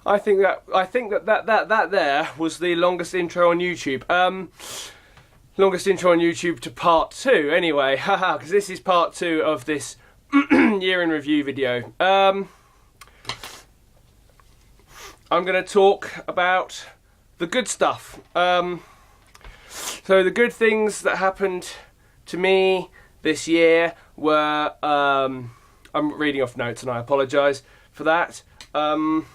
I think that there was the longest intro on YouTube. Longest intro on YouTube to part 2 anyway, haha, because this is part 2 of this year in review video. I'm going to talk about the good stuff. So the good things that happened to me this year were, I'm reading off notes and I apologise for that. Hang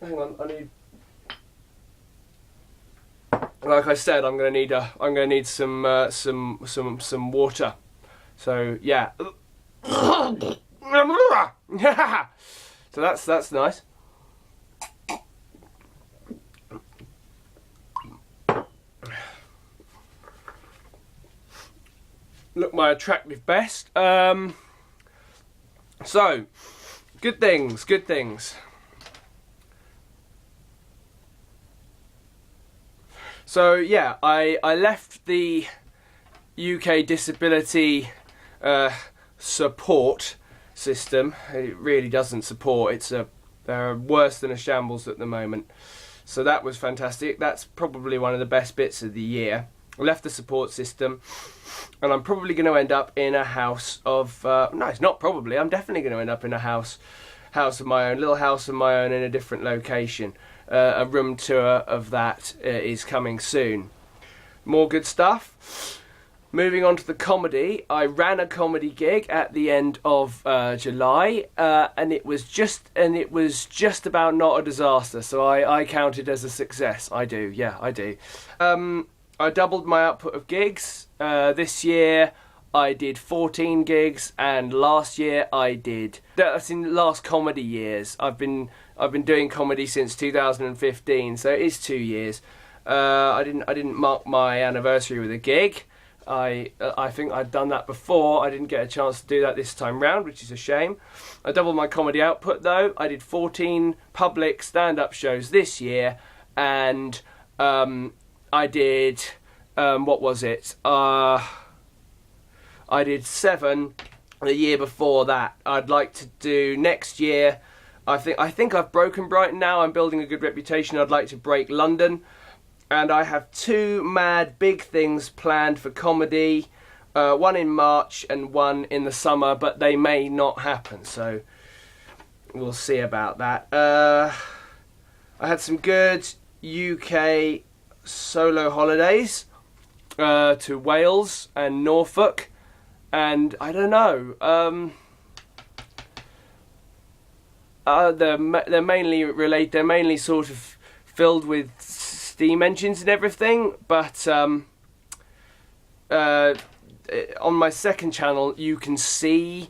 on, I need. Like I said, I'm gonna need some water. So yeah. So that's nice. Look my attractive best. So good things. So yeah, I left the UK disability support system. It really doesn't support. They're worse than a shambles at the moment. So that was fantastic. That's probably one of the best bits of the year. I left the support system, and I'm probably going to end up in a house of. No, it's not probably. I'm definitely going to end up in a house of my own, little house of my own in a different location. A room tour of that is coming soon. More good stuff. Moving on to the comedy, I ran a comedy gig at the end of July, and it was just about not a disaster. So I count it as a success. I do, yeah, I do. I doubled my output of gigs. This year I did 14 gigs, and last year I did. That's in the last comedy years. I've been doing comedy since 2015, so it is 2 years. I didn't mark my anniversary with a gig. I think I'd done that before. I didn't get a chance to do that this time round, which is a shame. I doubled my comedy output though. I did 14 public stand-up shows this year, and I did what was it? I did 7 the year before that. I'd like to do next year. I think I've broken Brighton now. I'm building a good reputation. I'd like to break London. And I have 2 mad big things planned for comedy. One in March and one in the summer, but they may not happen. So we'll see about that. I had some good UK solo holidays to Wales and Norfolk. And I don't know. They're mainly sort of filled with steam engines and everything, but on my second channel you can see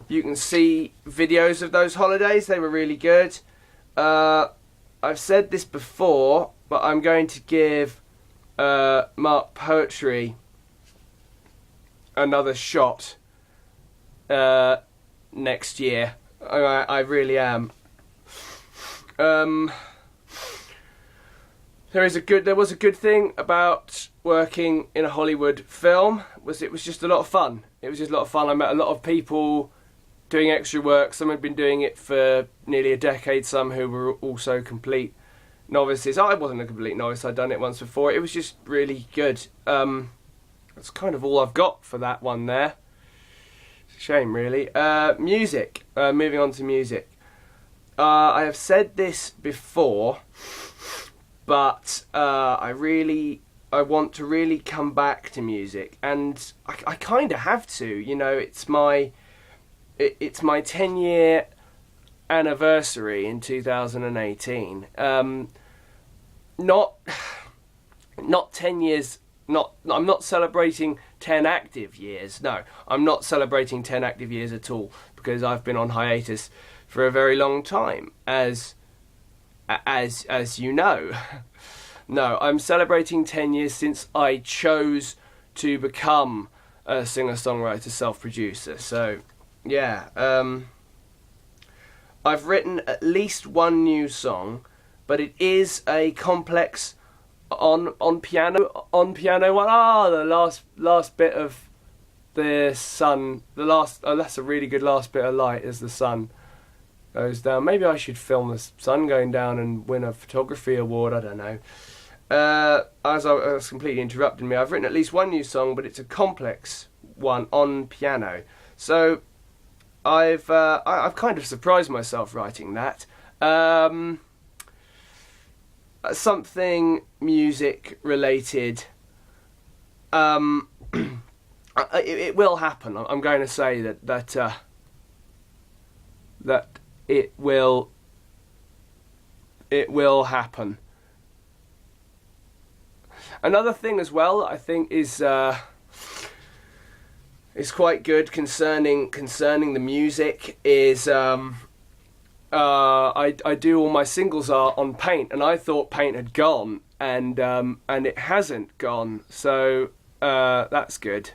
videos of those holidays. They were really good. I've said this before, but I'm going to give Mark Poetry another shot next year. I really am. There was a good thing about working in a Hollywood film. It was just a lot of fun. It was just a lot of fun. I met a lot of people doing extra work. Some had been doing it for nearly a decade. Some who were also complete novices. I wasn't a complete novice. I'd done it once before. It was just really good. That's kind of all I've got for that one there. Shame, really. Music. Moving on to music. I have said this before, but I want to really come back to music, and I kind of have to. You know, it's my 10-year anniversary in 2018. Not 10 years. I'm not celebrating 10 active years. No, I'm not celebrating 10 active years at all, because I've been on hiatus for a very long time, as you know. No, I'm celebrating 10 years since I chose to become a singer-songwriter, self-producer. So, yeah, I've written at least one new song, but it is a complex on piano one. The last bit of the sun. That's a really good last bit of light as the sun goes down. Maybe I should film the sun going down and win a photography award. I don't know. As I was completely interrupting me, I've written at least one new song, but it's a complex one on piano. So I've kind of surprised myself writing that. Something music related. It will happen. I'm going to say that it will happen. Another thing as well, I think, is quite good concerning the music is I do all my singles art on Paint, and I thought Paint had gone, and it hasn't gone, so that's good.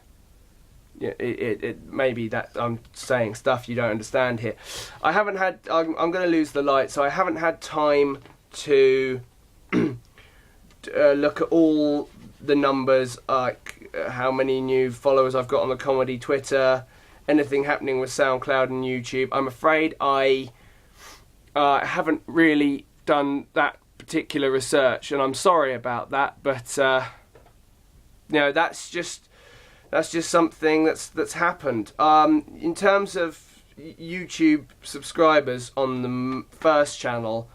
Yeah, it maybe that I'm saying stuff you don't understand here. I haven't had. I'm going to lose the light, so I haven't had time to look at all the numbers, like how many new followers I've got on the comedy Twitter, anything happening with SoundCloud and YouTube. I'm afraid I haven't really done that particular research, and I'm sorry about that. But that's just something that's happened. In terms of YouTube subscribers on the first channel,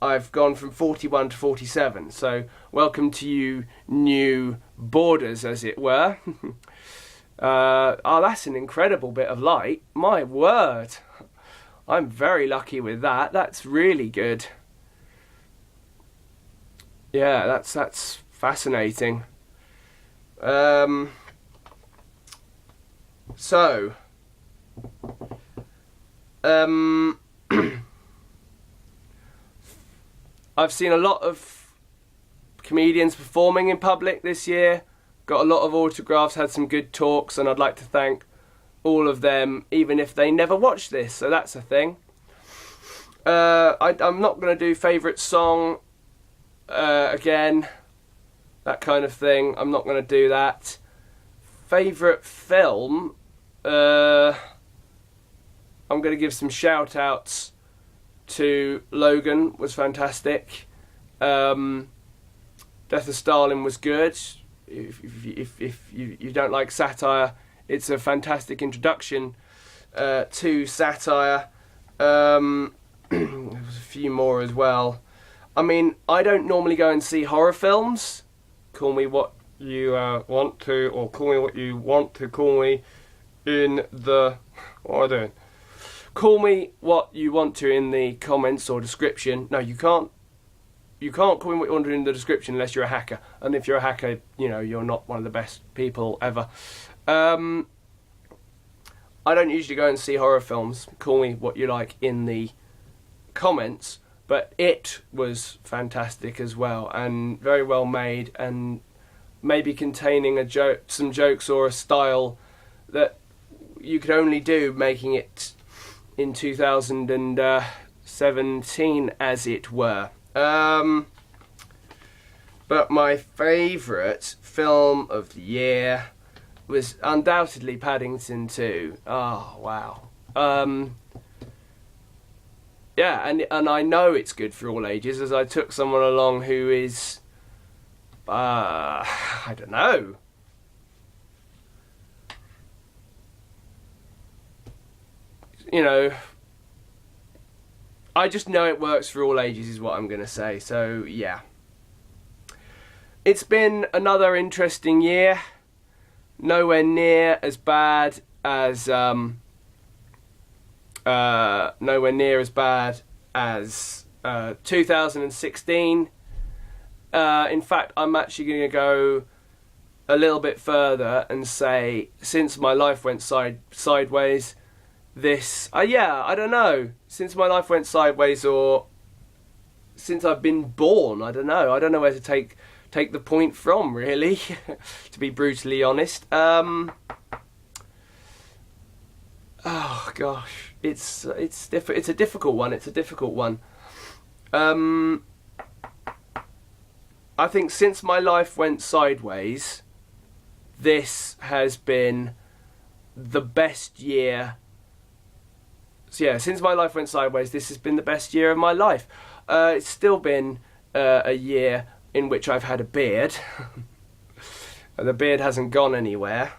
I've gone from 41 to 47. So welcome to you new boarders, as it were. That's an incredible bit of light. My word. I'm very lucky with that. That's really good. Yeah, that's fascinating. I've seen a lot of comedians performing in public this year. Got a lot of autographs, had some good talks, and I'd like to thank all of them, even if they never watch this, so that's a thing. I'm not going to do favourite song again, that kind of thing. I'm not going to do that. Favourite film, I'm going to give some shout outs to Logan, was fantastic. Death of Stalin was good. If you don't like satire, it's a fantastic introduction to satire. There was a few more as well. I mean, I don't normally go and see horror films. Call me what you want to, or call me what you want to call me in the... What am I doing? Call me what you want to in the comments or description. No, you can't. You can't call me what you want to in the description unless you're a hacker. And if you're a hacker, you're not one of the best people ever. I don't usually go and see horror films. Call me what you like in the comments. But it was fantastic as well, and very well made, and maybe containing some jokes or a style that you could only do making it in 2017, as it were. But my favourite film of the year was undoubtedly Paddington 2. Oh, wow. Yeah, and I know it's good for all ages, as I took someone along who is, I don't know. I just know it works for all ages is what I'm going to say, so yeah. It's been another interesting year. Nowhere near as bad as 2016. In fact, I'm actually going to go a little bit further and say, since my life went sideways, I don't know, since my life went sideways, or since I've been born, I don't know where to take the point from, really, to be brutally honest. Oh gosh, it's a difficult one. I think since my life went sideways, this has been the best year. So yeah, since my life went sideways, this has been the best year of my life. It's still been a year in which I've had a beard. The beard hasn't gone anywhere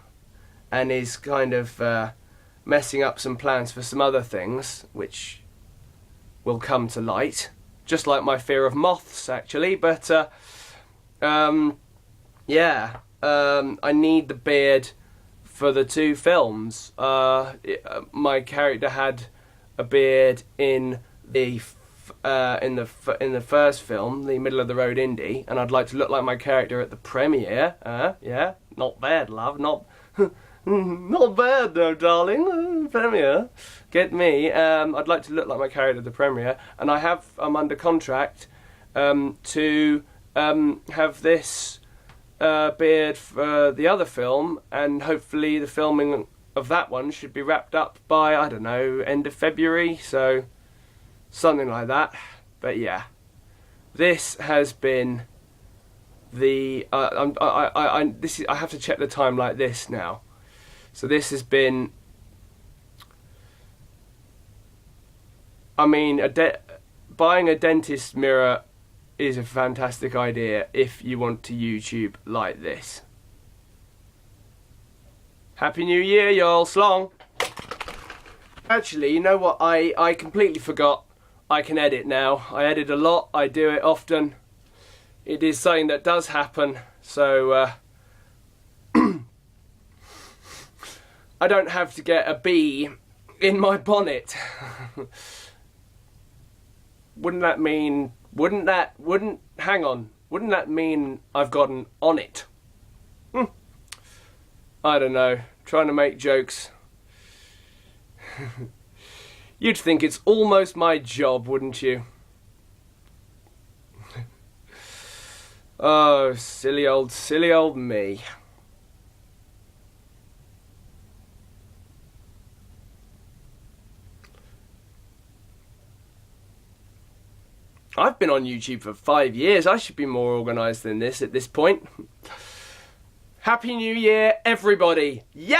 and is kind of messing up some plans for some other things, which will come to light. Just like my fear of moths, actually. But yeah, I need the beard for the 2 films. My character had a beard in the first film, the Middle of the Road Indie, and I'd like to look like my character at the premiere. Yeah, not bad, love, not not bad though, darling. Premiere, get me. I'd like to look like my character at the premiere, and I'm under contract to have this beard for the other film, and hopefully the filming of that one should be wrapped up by, I don't know, end of February, so something like that. But yeah, this has been the I have to check the time like this now. So this has been, I mean, buying a dentist mirror is a fantastic idea if you want to YouTube like this. Happy New Year, y'all. Slong. Actually, you know what? I completely forgot. I can edit now. I edit a lot. I do it often. It is something that does happen. So I don't have to get a bee in my bonnet. Wouldn't that mean I've gotten on it? I don't know. Trying to make jokes. You'd think it's almost my job, wouldn't you? Oh, silly old me. I've been on YouTube for 5 years. I should be more organised than this at this point. Happy New Year, everybody. Yay!